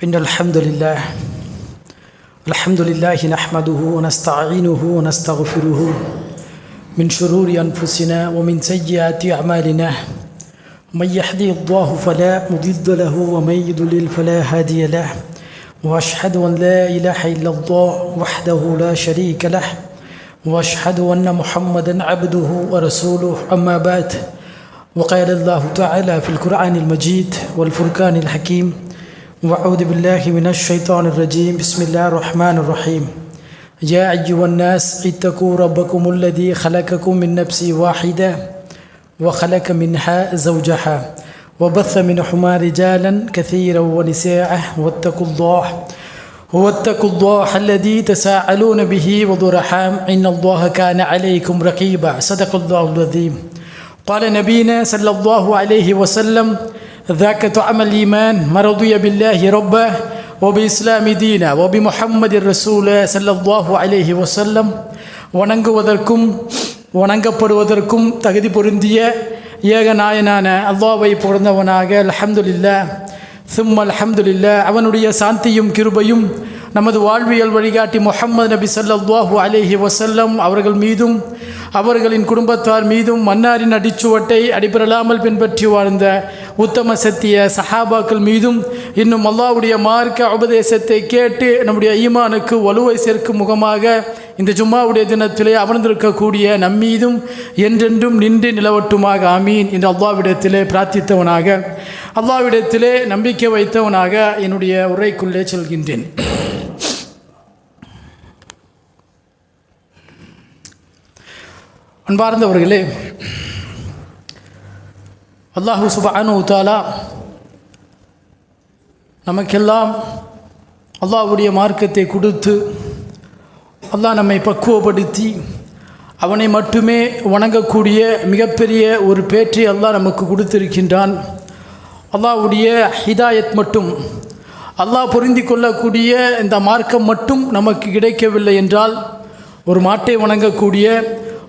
إن الحمد لله نحمده ونستعينه ونستغفره من شرور أنفسنا ومن سيئات أعمالنا من يهده الله فلا مضل له ومن يضلل فلا هادي له وأشهد أن لا إله إلا الله وحده لا شريك له وأشهد أن محمدا عبده ورسوله أما بعد وقال الله تعالى في القرآن المجيد والفرقان الحكيم وأعوذ بالله من الشيطان الرجيم بسم الله الرحمن الرحيم يا أيها الناس اتقوا ربكم الذي خلقكم من نفس واحدة وخلق منها زوجها وبث منهما رجالا كثيرا ونساء واتقوا الله الذي تساءلون به والأرحام إن الله كان عليكم رقيبا صدق الله العظيم قال نبينا صلى الله عليه وسلم ذاك طعم الإيمان من رضي بالله ربا وبإسلام دينا وبمحمد رسول صلى الله عليه وسلم வணங்குவதற்கும் வணங்கப்படுவதற்கும் தகுதி பொருந்திய ஏகநாயனான அல்லாஹ்வை பொருந்தவனாக அல்ஹம்துலில்லாஹ் சும்ம அல்ஹம்துலில்லாஹ். அவனுடைய சாந்தியும் கிருபையும் நமது வாழ்வியல் வழிகாட்டி முஹம்மது நபி ஸல்லல்லாஹு அலைஹி வஸல்லம் அவர்கள் மீதும் அவர்களின் குடும்பத்தார் மீதும் மன்னாரின் அடிச்சுவட்டை அடிபெறலாமல் பின்பற்றி வாழ்ந்த உத்தம சத்திய சஹாபாக்கள் மீதும் இன்னும் அல்லாஹ்வுடைய மார்க்க உபதேசத்தை கேட்டு நம்முடைய ஈமானுக்கு வலுவை சேர்க்கும் முகமாக இந்த ஜும்மாவுடைய தினத்திலே அமர்ந்திருக்கக்கூடிய நம்மீதும் என்றென்றும் நின்று நிலவட்டுமாக ஆமீன் என்று அல்லாஹ்விடத்திலே பிரார்த்தித்தவனாக அல்லாஹ்விடத்திலே நம்பிக்கை வைத்தவனாக என்னுடைய உரைக்குள்ளே செல்கின்றேன். அன்பார்ந்தவர்களே, அல்லாஹு சுப்ஹானஹு தஆலா நமக்கெல்லாம் அல்லாஹ்வுடைய மார்க்கத்தை கொடுத்து அல்லாஹ் நம்மை பக்குவப்படுத்தி அவனை மட்டுமே வணங்கக்கூடிய மிகப்பெரிய ஒரு பேற்றை அல்லாஹ் நமக்கு கொடுத்திருக்கின்றான். அல்லாஹ்வுடைய ஹிதாயத் மட்டும் அல்லாஹ் பொருந்தி கொள்ளக்கூடிய இந்த மார்க்கம் மட்டும் நமக்கு கிடைக்கவில்லை என்றால் ஒரு மாட்டை வணங்கக்கூடிய,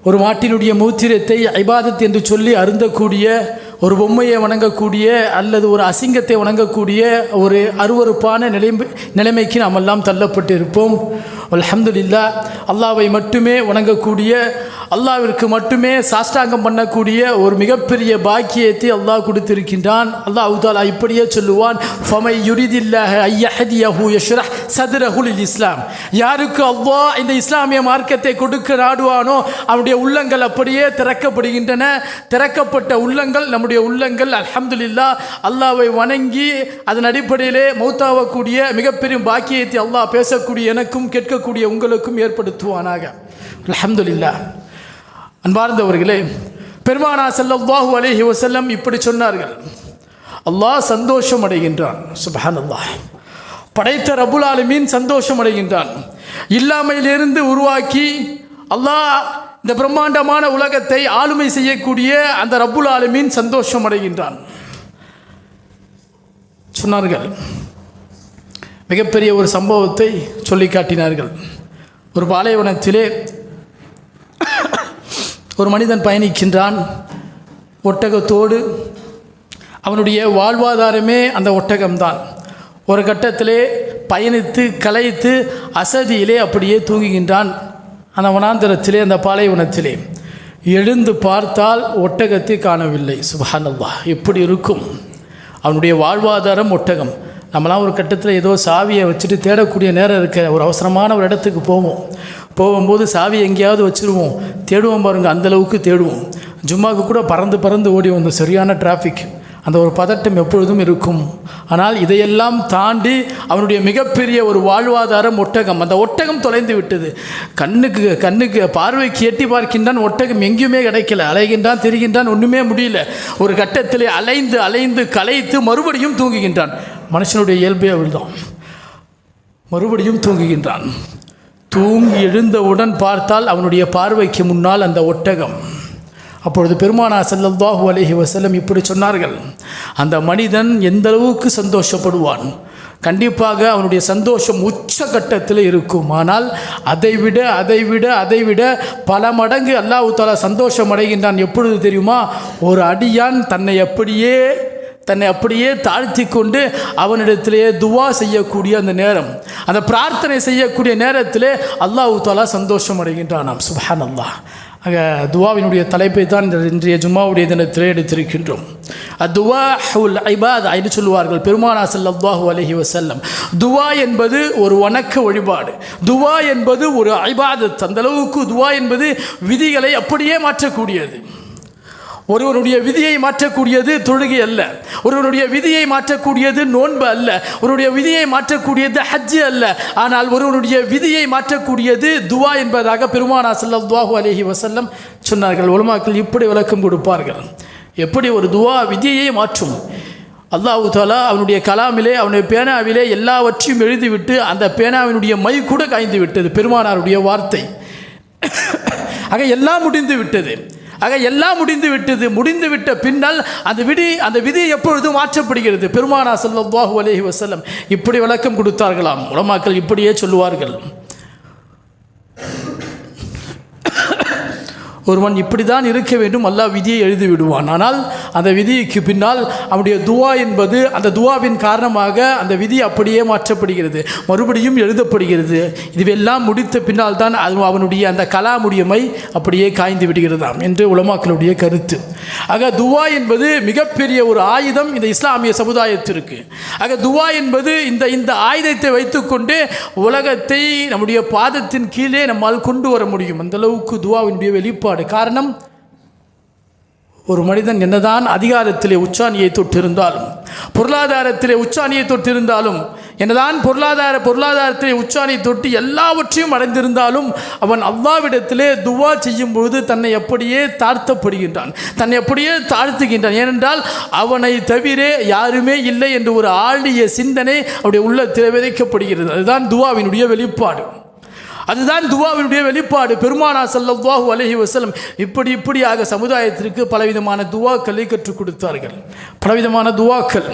ஒரு மாட்டினுடைய மூத்திரத்தை இபாதத் என்று சொல்லி அருந்தக்கூடிய, ஒரு பொம்மையை வணங்கக்கூடிய அல்லது ஒரு அசிங்கத்தை வணங்கக்கூடிய ஒரு அருவருப்பான நிலைமைக்கு நாம் எல்லாம் தள்ளப்பட்டு இருப்போம். அல்ஹம்துலில்லாஹ், அல்லாஹ்வை மட்டுமே வணங்கக்கூடிய, அல்லாஹ்விற்கு மட்டுமே சாஷ்டாங்கம் பண்ணக்கூடிய ஒரு மிகப்பெரிய பாக்கியத்தை அல்லாஹ் கொடுத்திருக்கின்றான். அல்லாஹ் தஆலா இப்படியே சொல்லுவான், ஃபமை யுரிதில்லாஹு ஐயஹ்தியஹு யஷ்ரஹ் ஸத்ரஹு லில் இஸ்லாம். யாருக்கு அல்லாஹ் இந்த இஸ்லாமிய மார்க்கத்தை கொடுக்க நாடுவானோ அவனுடைய உள்ளங்கள் அப்படியே திறக்கப்படுகின்றன. திறக்கப்பட்ட உள்ளங்கள் நம்முடைய உள்ளங்கள் அல்ஹம்துலில்லாஹ் அல்லாஹ்வை வணங்கி அதன் அடிப்படையிலே மௌத்தாகக்கூடிய மிகப்பெரிய பாக்கியத்தை அல்லாஹ் பேசக்கூடிய எனக்கும் கேட்கக்கூடிய உங்களுக்கும் ஏற்படுத்துவானாக. அல்ஹம்துலில்லாஹ். அன்பார்ந்தவர்களே, பெருமானார் ஸல்லல்லாஹு அலைஹி வஸல்லம் இப்படி சொன்னார்கள், அல்லாஹ் சந்தோஷம் அடைகின்றான். சுப்ஹானல்லாஹ். படைத்த ரப்புல் ஆலமீன் சந்தோஷம் அடைகின்றான். இல்லாமையிலிருந்து உருவாக்கி அல்லாஹ் இந்த பிரம்மாண்டமான உலகத்தை ஆளுமை செய்யக்கூடிய அந்த ரப்புல் ஆலமீன் சந்தோஷம் அடைகின்றான் சொன்னார்கள். மிகப்பெரிய ஒரு சம்பவத்தை சொல்லி காட்டினார்கள். ஒரு பாலைவனத்திலே ஒரு மனிதன் பயணிக்கின்றான் ஒட்டகத்தோடு. அவனுடைய வாழ்வாதாரமே அந்த ஒட்டகம்தான். ஒரு கட்டத்திலே பயணித்து களைத்து அசதியிலே அப்படியே தூங்குகின்றான். அந்த வனாந்தரத்திலே, அந்த பாலைவனத்திலே எழுந்து பார்த்தால் ஒட்டகத்தை காணவில்லை. சுப்ஹானல்லாஹ், எப்படி இருக்கும்? அவனுடைய வாழ்வாதாரம் ஒட்டகம். நம்மளாம் ஒரு கட்டத்தில் ஏதோ சாவியை வச்சுட்டு தேடக்கூடிய நேரம் இருக்க, ஒரு அவசரமான ஒரு இடத்துக்கு போகும்போது சாவி எங்கேயாவது வச்சுருவோம், தேடுவோம் பாருங்கள், அந்தளவுக்கு தேடுவோம். ஜும்மாவுக்கு கூட பறந்து ஓடி வந்தோம். சரியான டிராஃபிக், அந்த ஒரு பதட்டம் எப்பொழுதும் இருக்கும். ஆனால் இதையெல்லாம் தாண்டி அவனுடைய மிகப்பெரிய ஒரு வாழ்வாதாரம் ஒட்டகம். அந்த ஒட்டகம் தொலைந்து விட்டது. கண்ணுக்கு பார்வைக்கு எட்டி பார்க்கின்றான், ஒட்டகம் எங்கேயுமே கிடைக்கல. அலைகின்றான், திரிகின்றான், ஒன்றுமே முடியல. ஒரு கட்டத்தில் அலைந்து களைத்து மறுபடியும் தூங்குகின்றான். மனுஷனுடைய இயல்பே அவள்தான். மறுபடியும் தூங்குகின்றான். தூங்கி எழுந்தவுடன் பார்த்தால் அவனுடைய பார்வைக்கு முன்னால் அந்த ஒட்டகம். அப்பொழுது பெருமானார் ஸல்லல்லாஹு அலைஹி வஸல்லம் இப்படி சொன்னார்கள், அந்த மனிதன் எந்த அளவுக்கு சந்தோஷப்படுவான், கண்டிப்பாக அவனுடைய சந்தோஷம் உச்சகட்டத்தில் இருக்கும். ஆனால் அதைவிட பல மடங்கு அல்லாஹ் தஆலா சந்தோஷம் அடைகின்றான். எப்பொழுது தெரியுமா? ஒரு அடியான் தன்னை அப்படியே தன்னை அப்படியே தாழ்த்தி கொண்டு அவனிடத்திலேயே துவா செய்யக்கூடிய அந்த நேரம், அந்த பிரார்த்தனை செய்யக்கூடிய நேரத்திலே அல்லாஹ் தஆலா சந்தோஷம் அடைகின்றானாம். சுப்ஹானல்லாஹ். ஆக துவாவினுடைய தலைப்பை தான் இன்றைய ஜும்மாவுடைய தினத்திலே எடுத்திருக்கின்றோம். துவாஉல் இபாதா என்று சொல்லுவார்கள் பெருமானார் ஸல்லல்லாஹு அலைஹி வஸல்லம். துவா என்பது ஒரு வணக்க வழிபாடு, துவா என்பது ஒரு இபாதத். அந்த அளவுக்கு துவா என்பது விதிகளை அப்படியே மாற்றக்கூடியது. ஒருவருடைய விதியை மாற்றக்கூடியது தொழுகை அல்ல, ஒருவருடைய விதியை மாற்றக்கூடியது நோன்பு அல்ல, ஒருவருடைய விதியை மாற்றக்கூடியது ஹஜ்ஜு அல்ல, ஆனால் ஒருவருடைய விதியை மாற்றக்கூடியது துவா என்பதாக பெருமானார் ஸல்லல்லாஹு அலைஹி வஸல்லம் சொன்னார்கள். உலமாக்கள் இப்படி விளக்கம் கொடுப்பார்கள், எப்படி ஒரு துவா விதியை மாற்றும். அல்லாஹ் தஆலா அவனுடைய கலாமிலே, அவனுடைய பேனாவிலே எல்லாவற்றையும் எழுதிவிட்டு அந்த பேனாவினுடைய மை கூட காய்ந்து விட்டது, பெருமானாருடைய வார்த்தை. ஆக எல்லாம் முடிந்து விட்டது. எல்லாம் முடிந்துவிட்ட பின்னால் அந்த விதி எப்பொழுதும் மாற்றப்படுகிறது. பெருமானார் ஸல்லல்லாஹு அலைஹி வஸல்லம் இப்படி விளக்கம் கொடுத்தார்களாம். உலமாக்கள் இப்படியே சொல்லுவார்கள், ஒருவன் இப்படி தான் இருக்க வேண்டும், அல்லாஹ் விதியை எழுதி விடுவான். ஆனால் அந்த விதிக்கு பின்னால் அவனுடைய துவா என்பது, அந்த துவாவின் காரணமாக அந்த விதி அப்படியே மாற்றப்படுகிறது, மறுபடியும் எழுதப்படுகிறது. இதுவெல்லாம் முடித்த பின்னால் தான் அவனுடைய அந்த கலாமுடைய மை அப்படியே காய்ந்து விடுகிறதாம் என்று உலமாக்களுடைய கருத்து. ஆக துவா என்பது மிகப்பெரிய ஒரு ஆயுதம் இந்த இஸ்லாமிய சமுதாயத்திற்கு. ஆக துவா என்பது இந்த ஆயுதத்தை வைத்துக்கொண்டு உலகத்தை நம்முடைய பாதத்தின் கீழே நம்மால் கொண்டு வர முடியும். அந்த அளவுக்கு துவாவினுடைய வெளிப்பாடு. காரணம், ஒரு மனிதன் என்னதான் அதிகாரத்திலே உச்சாணியை தொட்டிருந்தாலும், பொருளாதாரத்திலே உச்சாணியை தொட்டிருந்தாலும், என்னதான் பொருளாதாரத்திலே உச்சாணியை தொட்டு எல்லாவற்றையும் அடைந்திருந்தாலும், அவன் அல்லாஹ்விடத்திலே துவா செய்யும் பொழுது தன்னை அப்படியே தாழ்த்தப்படுகின்றான், தன்னை அப்படியே தாழ்த்துகின்றான். ஏனென்றால் அவனை தவிர யாருமே இல்லை என்று ஒரு ஆழிய சிந்தனை அவருடைய உள்ளத்தில் விதைக்கப்படுகிறது. அதுதான் துவாவினுடைய வெளிப்பாடு. பெருமானார் ஸல்லல்லாஹு அலைஹி வஸல்லம் இப்படியாக சமுதாயத்திற்கு பலவிதமான துவாக்களை கற்றுக் கொடுத்தார்கள். பலவிதமான துவாக்கள்.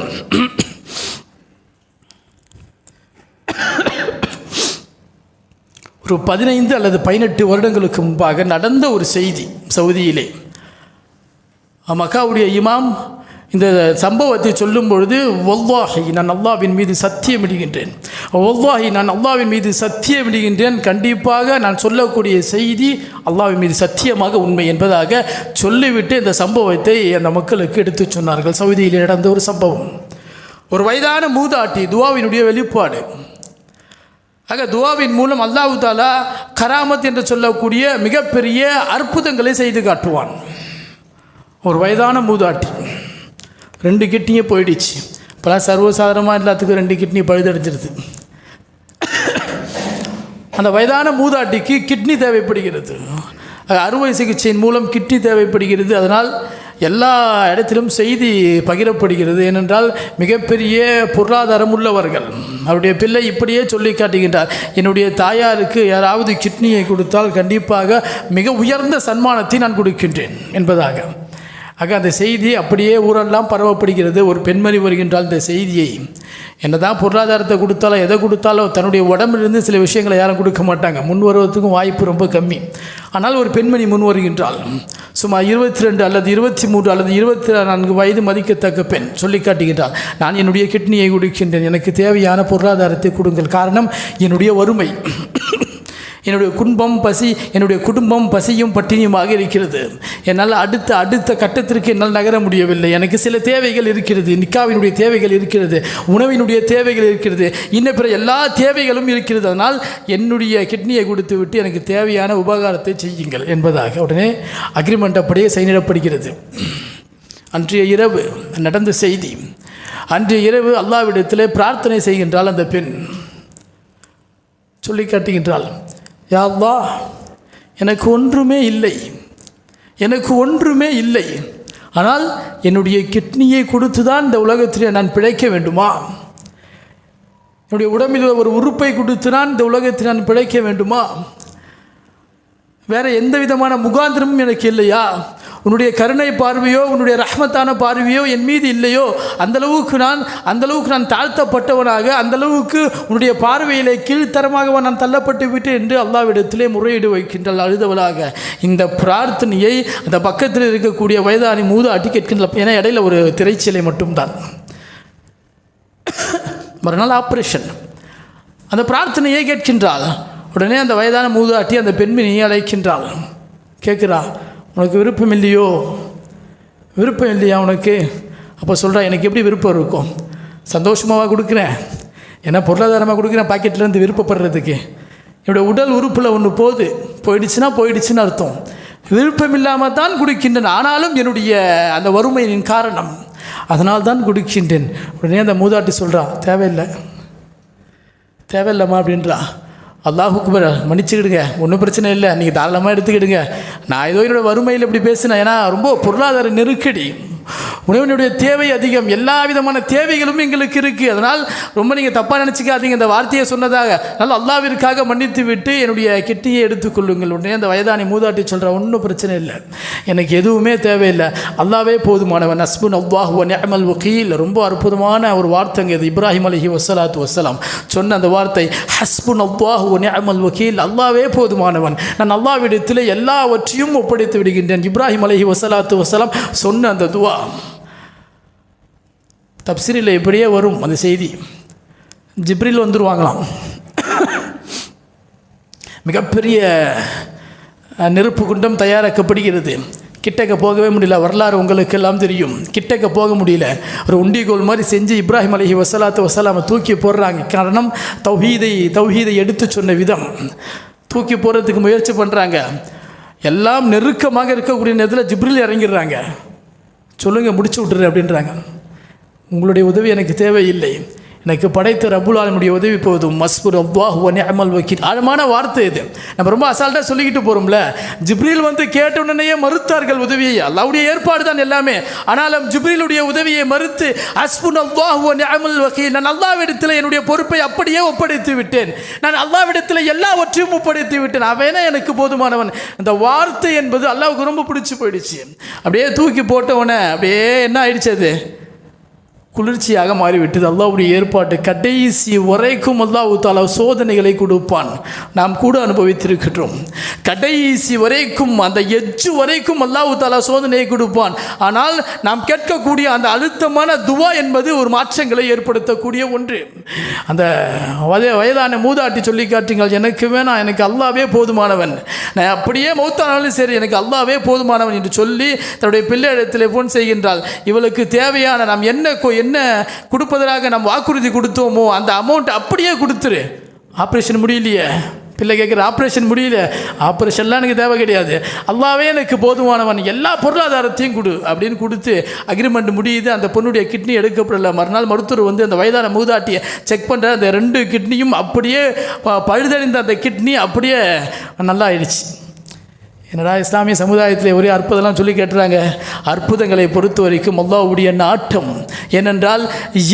ஒரு 15 அல்லது 18 வருடங்களுக்கு முன்பாக நடந்த ஒரு செய்தி. சவுதியிலே மக்காவுடைய இமாம் இந்த சம்பவத்தை சொல்லும் பொழுது, வல்லாஹி நான் அல்லாஹ்வின் மீது சத்தியமிடுகின்றேன், வல்லாஹி நான் அல்லாஹ்வின் மீது சத்தியமிடுகின்றேன், கண்டிப்பாக நான் சொல்லக்கூடிய செய்தி அல்லாஹ்வின் மீது சத்தியமாக உண்மை என்பதாக சொல்லிவிட்டு இந்த சம்பவத்தை அந்த மக்களுக்கு எடுத்து சொன்னார்கள். சவுதியில் நடந்த ஒரு சம்பவம். ஒரு வயதான மூதாட்டி, துவாவினுடைய வெளிப்பாடு. ஆக துவாவின் மூலம் அல்லாஹ் தஆலா கராமத் என்று சொல்லக்கூடிய மிகப்பெரிய அற்புதங்களை செய்து காட்டுவான். ஒரு வயதான மூதாட்டி, 2 கிட்னியும் போயிடுச்சு. இப்போலாம் சர்வசாதாரணமாக எல்லாத்துக்கும் 2 கிட்னி பழுதடைஞ்சிருது. அந்த வயதான மூதாட்டிக்கு கிட்னி தேவைப்படுகிறது. அறுவை சிகிச்சையின் மூலம் கிட்னி தேவைப்படுகிறது. அதனால் எல்லா இடத்திலும் செய்தி பகிரப்படுகிறது. ஏனென்றால் மிகப்பெரிய பொருளாதாரம் உள்ளவர்கள். அவருடைய பிள்ளை இப்படியே சொல்லி காட்டுகின்றார், என்னுடைய தாயாருக்கு யாராவது கிட்னியை கொடுத்தால் கண்டிப்பாக மிக உயர்ந்த சன்மானத்தை நான் கொடுக்கின்றேன் என்பதாக. ஆக அந்த செய்தி அப்படியே ஊரெல்லாம் பரவப்படுகிறது. ஒரு பெண்மணி வருகின்றால் இந்த செய்தியை, என்னதான் பொருளாதாரத்தை கொடுத்தாலும் எதை கொடுத்தாலும் தன்னுடைய உடம்பிலிருந்து சில விஷயங்களை யாரும் கொடுக்க மாட்டாங்க, முன் வருவதற்கும் வாய்ப்பு ரொம்ப கம்மி. ஆனால் ஒரு பெண்மணி முன் வருகின்றாள். சுமார் 22 அல்லது 23 அல்லது 24 வயது மதிக்கத்தக்க பெண் சொல்லி காட்டுகின்றாள், நான் என்னுடைய கிட்னியை கொடுக்கின்றேன், எனக்கு தேவையான பொருளாதாரத்தை கொடுங்கள். காரணம், என்னுடைய வறுமை, என்னுடைய குடும்பம் பசியும் பட்டினியுமாக இருக்கிறது. என்னால் அடுத்த கட்டத்திற்கு என்னால் நகர முடியவில்லை. எனக்கு சில தேவைகள் இருக்கிறது, நிக்காவினுடைய தேவைகள் இருக்கிறது, உணவினுடைய தேவைகள் இருக்கிறது, இன்னும் பிற எல்லா தேவைகளும் இருக்கிறது. அதனால் என்னுடைய கிட்னியை கொடுத்து விட்டு எனக்கு தேவையான உபகாரத்தை செய்யுங்கள் என்பதாக உடனே அக்ரிமெண்ட் அப்படியே சைனிடப்படுகிறது. அன்றைய இரவு நடந்த செய்தி. அன்றைய இரவு அல்லாஹ்விடத்திலே பிரார்த்தனை செய்கின்றாள் அந்த பெண். சொல்லி காட்டுகின்றாள், யா அல்லாஹ், எனக்கு ஒன்றுமே இல்லை, ஆனால் என்னுடைய கிட்னியை கொடுத்து தான் இந்த உலகத்திலே நான் பிழைக்க வேண்டுமா? என்னுடைய உடம்பில் ஒரு உறுப்பை கொடுத்து நான் இந்த உலகத்தில் நான் பிழைக்க வேண்டுமா? வேறு எந்த விதமான முகாந்திரமும் எனக்கு இல்லையா? உன்னுடைய கருணை பார்வையோ உன்னுடைய ரஹ்மத்தான பார்வையோ என் மீது இல்லையோ அந்தளவுக்கு நான் தாழ்த்தப்பட்டவனாக, அந்தளவுக்கு உன்னுடைய பார்வையிலே கீழ்த்தரமாக நான் தள்ளப்பட்டு விட்டு என்று அல்லாஹ்விடத்திலே முறையீடு வைக்கின்றாள் அழுதவளாக. இந்த பிரார்த்தனையை அந்த பக்கத்தில் இருக்கக்கூடிய வயதானி மூதாட்டி கேட்கின்ற. ஏன்னா இடையில ஒரு திரைச்சிலை மட்டும்தான், மறுநாள் ஆப்ரேஷன். அந்த பிரார்த்தனையை கேட்கின்றாள். உடனே அந்த வயதான மூதாட்டி அந்த பெண்மணியை அழைக்கின்றாள். கேட்குறா, உனக்கு விருப்பம் இல்லையோ? விருப்பம் இல்லையா உனக்கு? அப்போ சொல்கிறா, எனக்கு எப்படி விருப்பம் இருக்கும்? சந்தோஷமாக கொடுக்குறேன், ஏன்னா பொருளாதாரமாக கொடுக்குறேன் பாக்கெட்லேருந்து விருப்பப்படுறதுக்கு. என்னுடைய உடல் உறுப்பில் ஒன்று போயிடுச்சுன்னு அர்த்தம். விருப்பம் இல்லாமல் தான் கொடுக்கின்றேன், ஆனாலும் என்னுடைய அந்த வறுமையின் காரணம், அதனால் தான் கொடுக்கின்றேன். உடனே அந்த மூதாட்டி சொல்கிறா, தேவையில்லைம்மா அப்படின்றா. அல்லாஹ் அக்பர், மன்னிச்சுக்கிடுங்க, ஒன்றும் பிரச்சனை இல்லை, நீங்கள் தாராளமாக எடுத்துக்கிடுங்க. நான் ஏதோ என்னோடய வறுமையில் இப்படி பேசினேன், ஏன்னா ரொம்ப பொருளாதார நெருக்கடி, உணவினுடைய தேவை அதிகம், எல்லா விதமான தேவைகளும் எங்களுக்கு இருக்குது. அதனால் ரொம்ப நீங்கள் தப்பாக நினச்சிக்காதீங்க இந்த வார்த்தையை சொன்னதாக. அதனால் அல்லாஹ்விற்காக மன்னித்து விட்டு என்னுடைய கிட்டியை எடுத்துக்கொள்ளுங்கள். உடனே அந்த வயதானி மூதாட்டி சொல்கிற, ஒன்றும் பிரச்சனை இல்லை, எனக்கு எதுவுமே தேவையில்லை, அல்லாவே போதுமானவன். ஹஸ்புன் அல்லாஹு வ நிஅமல் வக்கீல். ரொம்ப அற்புதமான ஒரு வார்த்தைங்க இது. இப்ராஹிம் அலைஹி வஸ்ஸலாத்து வஸ்ஸலாம் சொன்ன அந்த வார்த்தை, ஹஸ்புன் அல்லாஹு வ நிஅமல் வக்கீல், அல்லாவே போதுமானவன், நான் அல்லாஹ்விடத்தில் எல்லாவற்றையும் ஒப்படைத்து விடுகின்றேன். இப்ராஹிம் அலைஹி வஸ்ஸலாத்து வஸ்ஸலாம் சொன்ன அந்த துவா தப்சீரில் இப்படியே வரும் அந்த செய்தி. ஜிப்ரீல் வந்துருவாங்களாம், மிகப்பெரிய நெருப்பு குண்டம் தயாரிக்கப்படுகிறது. கிட்டக்க போகவே முடியல, வரலாறு உங்களுக்கு எல்லாம் தெரியும். கிட்டக்க போக முடியல, ஒரு உண்டிகோல் மாதிரி செஞ்சு இப்ராஹிம் அலைஹி வஸ்ஸலாத்து வஸ்ஸலாமை தூக்கி போடுறாங்க. காரணம் தௌஹீதை எடுத்து சொன்ன விதம். தூக்கி போடுறதுக்கு முயற்சி பண்ணுறாங்க. எல்லாம் நெருக்கமாக இருக்கக்கூடிய நேரத்தில் ஜிப்ரீல் இறங்கிடுறாங்க. சொல்லுங்கள், முடிச்சு விட்டுரு அப்படின்றாங்க. உங்களுடைய உதவி எனக்கு தேவையில்லை, எனக்கு படைத்த ரப்புல் ஆலமீனுடைய உதவி போதும். மஸ்புர் அல்லாஹு வ நிஅமல் வக்கீல். ஆழமான வார்த்தை இது. நம்ம ரொம்ப அசால்ட்டாக சொல்லிக்கிட்டு போகிறோம்ல. ஜிப்ரீல் வந்து கேட்ட உடனேயே மறுத்தார்கள் உதவியை. அல்லாஹ்வுடைய ஏற்பாடு தான் எல்லாமே. ஆனாலும் ஜிப்ரீலுடைய உதவியை மறுத்து ஹஸ்புன் அல்லாஹு வ நிஅமல் வக்கீல், நான் அல்லாஹ்விடத்தில் என்னுடைய பொறுப்பை அப்படியே ஒப்படைத்து விட்டேன், நான் அல்லாஹ்விடத்தில் எல்லாவற்றையும் ஒப்படைத்து விட்டேன், அவனே எனக்கு போதுமானவன். அந்த வார்த்தை என்பது அல்லாஹ்வுக்கு ரொம்ப பிடிச்சி போயிடுச்சு. அப்படியே தூக்கி போட்டவனே அப்படியே என்ன ஆயிடுச்சு, அது குளிர்ச்சியாக மாறிவிட்டது. அல்லாஹ்வுடைய ஏற்பாட்டு கடைசி வரைக்கும் அல்லாஹ் தஆலா சோதனைகளை கொடுப்பான். நாம் கூட அனுபவித்திருக்கிறோம். கடைசி வரைக்கும், அந்த எஜ்ஜு வரைக்கும் அல்லாஹ் தஆலா சோதனையை கொடுப்பான். ஆனால் நாம் கேட்கக்கூடிய அந்த அழுத்தமான துவா என்பது ஒரு மாற்றங்களை ஏற்படுத்தக்கூடிய ஒன்று. அந்த வயதான மூதாட்டி சொல்லி காட்டுங்கள், எனக்கு வேணாம், எனக்கு அல்லாஹ்வே போதுமானவன், நான் அப்படியே மௌத்தானாலும் சரி எனக்கு அல்லாஹ்வே போதுமானவன் என்று சொல்லி தன்னுடைய பிள்ளையிடத்தில் ஃபோன் செய்கின்றாள். இவளுக்கு தேவையான நாம் என்ன கொடுப்பதற்காக நாம் வாக்குறுதி கொடுத்தோமோ அந்த அமௌண்ட் அப்படியே கொடுத்துரு. ஆப்ரேஷன் முடியலையே, பிள்ளை கேட்குற, ஆப்ரேஷன் முடியல, ஆப்ரேஷன்லாம் எனக்கு தேவை கிடையாது, அல்லாஹ்வே எனக்கு போதுமானவன், எல்லா பொருளாதாரத்தையும் கொடு அப்படின்னு கொடுத்து அக்ரிமெண்ட் முடியுது. அந்த பொண்ணுடைய கிட்னி எடுக்கப்படலை. மறுநாள் மருத்துவர் வந்து அந்த வயதான மூதாட்டியை செக் பண்ணுற, அந்த 2 கிட்னியும் அப்படியே பழுதடைந்த அந்த கிட்னி அப்படியே நல்லா ஆயிடுச்சு. என்னடா இஸ்லாமிய சமுதாயத்தில் ஒரே அற்புதம்லாம் சொல்லி கேட்டுறாங்க. அற்புதங்களை பொறுத்த வரைக்கும் அல்லாஹ்வுடைய நாட்டம். ஏனென்றால்